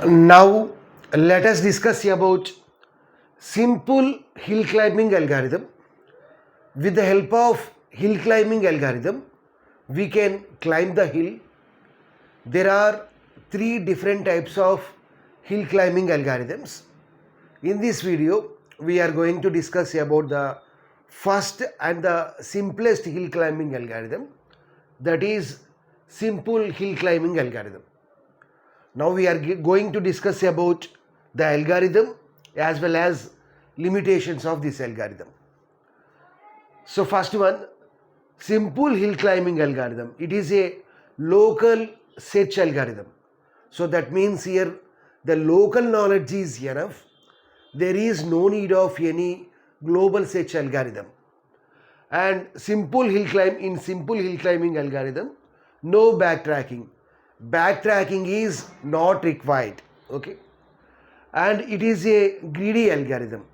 Now let us discuss about simple hill climbing algorithm. With the help of hill climbing algorithm, we can climb the hill. There are three different types of hill climbing algorithms. In this video, we are going to discuss about the first and the simplest hill climbing algorithm, that is simple hill climbing algorithm. Now we are going to discuss about the algorithm as well as limitations of this algorithm. So first one, simple hill climbing algorithm. It is a local search algorithm. So that means here the local knowledge is enough. There is no need of any global search algorithm. And simple hill climbing algorithm, no backtracking. Backtracking is not required. Okay. And it is a greedy algorithm.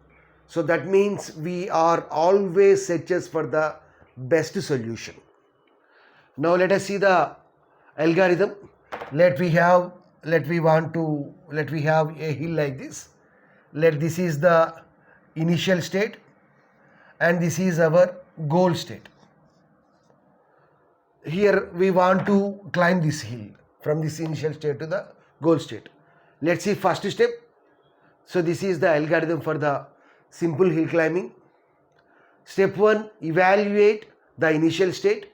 So that means we are always searches for the best solution. Now let us see the algorithm. Let we have a hill like this. This is the initial state and this is our goal state. Here we want to climb this hill from this initial state to the goal state. Let's see first step. So this is the algorithm for the simple hill climbing. Step 1, evaluate the initial state.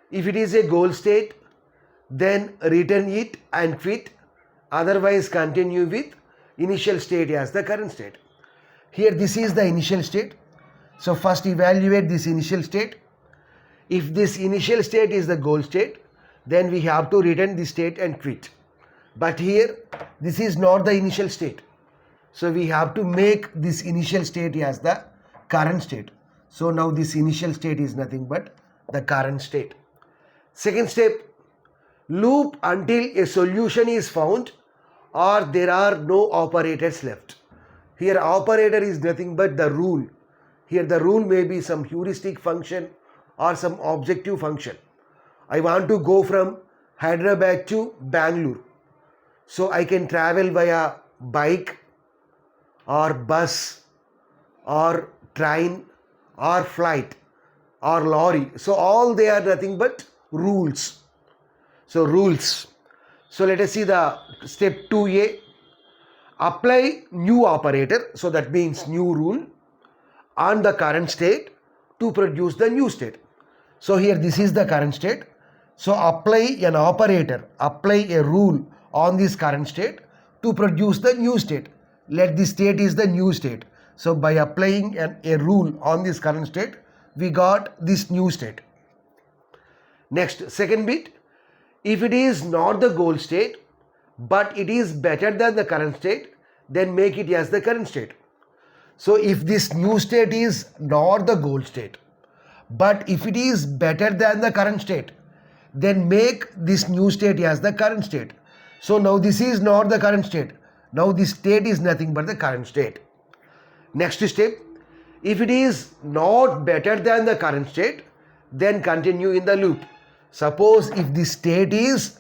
If it is a goal state, then return it and quit. Otherwise continue with initial state as the current state. Here this is the initial state. So first evaluate this initial state. If this initial state is the goal state, then we have to return the state and quit. But here this is not the initial state. So we have to make this initial state as the current state. So now this initial state is nothing but the current state. Second step, loop until a solution is found or there are no operators left. Here operator is nothing but the rule. Here the rule may be some heuristic function or some objective function. I want to go from Hyderabad to Bangalore. So I can travel via bike or bus or train or flight or lorry. So all they are nothing but rules. So rules. So let us see the step 2a. Apply new operator. So that means new rule on the current state to produce the new state. So here this is the current state. So apply an operator, apply a rule on this current state to produce the new state. Let this state is the new state. So by applying a rule on this current state, we got this new state. Next, second bit, if it is not the goal state, but it is better than the current state, then make it as the current state. So if this new state is not the goal state, but if it is better than the current state, then make this new state as the current state. So now this is not the current state. Now this state is nothing but the current state. Next step, if it is not better than the current state, then continue in the loop. Suppose if this state is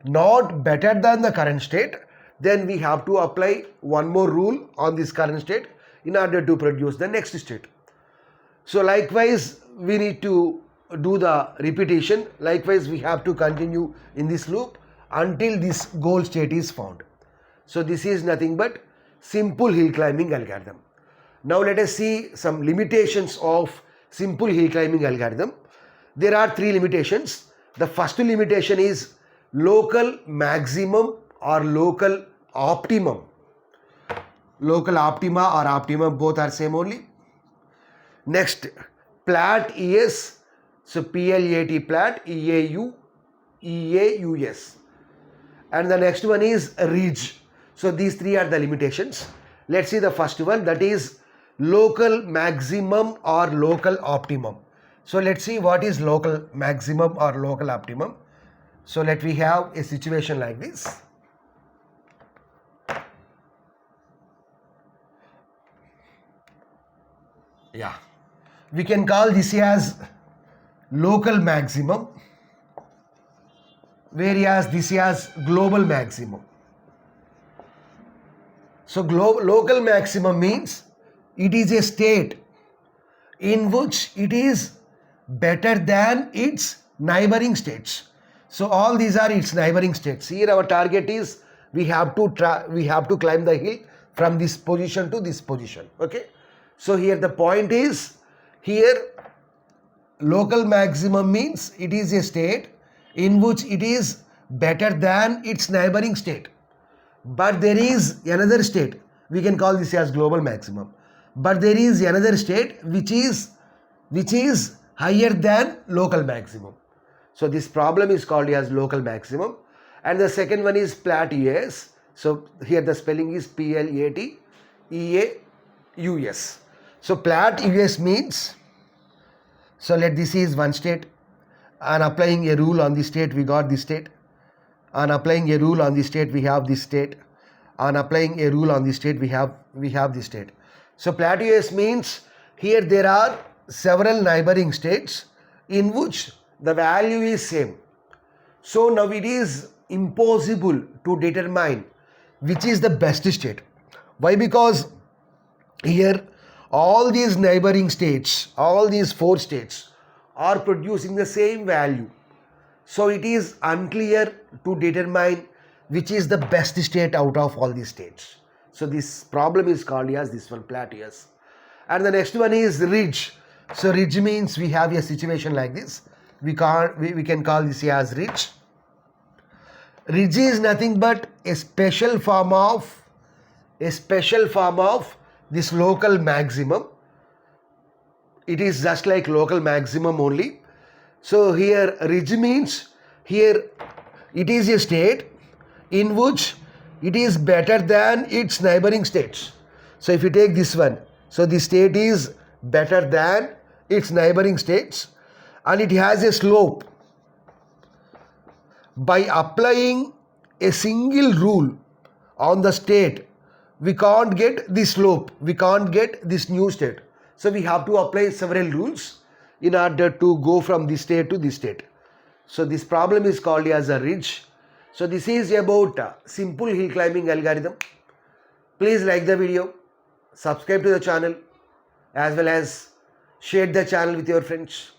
not better than the current state, then we have to apply one more rule on this current state in order to produce the next state. So likewise, we need to do the repetition. Likewise, we have to continue in this loop until this goal state is found. So this is nothing but simple hill climbing algorithm. Now let us see some limitations of simple hill climbing algorithm. There are three limitations. The first limitation is local maximum or local optimum. Local optima or optimum both are same only. Next, plat ES. So PLAT plat EAU EAUS. And the next one is ridge. So these three are the limitations. Let's see the first one, that is local maximum or local optimum. So let's see what is local maximum or local optimum. So let we have a situation like this. Yeah, we can call this as local maximum, whereas this is global maximum. So local maximum means it is a state in which it is better than its neighboring states. So all these are its neighboring states. Here our target is we have to climb the hill from this position to this position. Okay. So here the point is, here local maximum means it is a state in which it is better than its neighboring state. But there is another state, we can call this as global maximum. But there is another state which is higher than local maximum. So this problem is called as local maximum. And the second one is Platt US. So here the spelling is PLATEAUS. So Platt US means, so let this is one state, and applying a rule on this state we got this state, and applying a rule on this state we have this state, and applying a rule on this state we have this state. So Platt US means here there are several neighboring states in which the value is same. So now it is impossible to determine which is the best state. Why? Because here all these neighboring states, all these 4 states are producing the same value. So it is unclear to determine which is the best state out of all these states. So this problem is called as this one, Platt US. And the next one is ridge. So ridge means we have a situation like this. We can call this as ridge. Ridge is nothing but a special form of this local maximum. It is just like local maximum only. So here ridge means here it is a state in which it is better than its neighboring states. So if you take this one, so the state is better than its neighboring states, and it has a slope. By applying a single rule on the state, we can't get the slope, we can't get this new state. So we have to apply several rules in order to go from this state to this state. So this problem is called as a ridge. So this is about simple hill climbing algorithm. Please like the video, subscribe to the channel, as well as share the channel with your friends.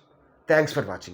Thanks for watching.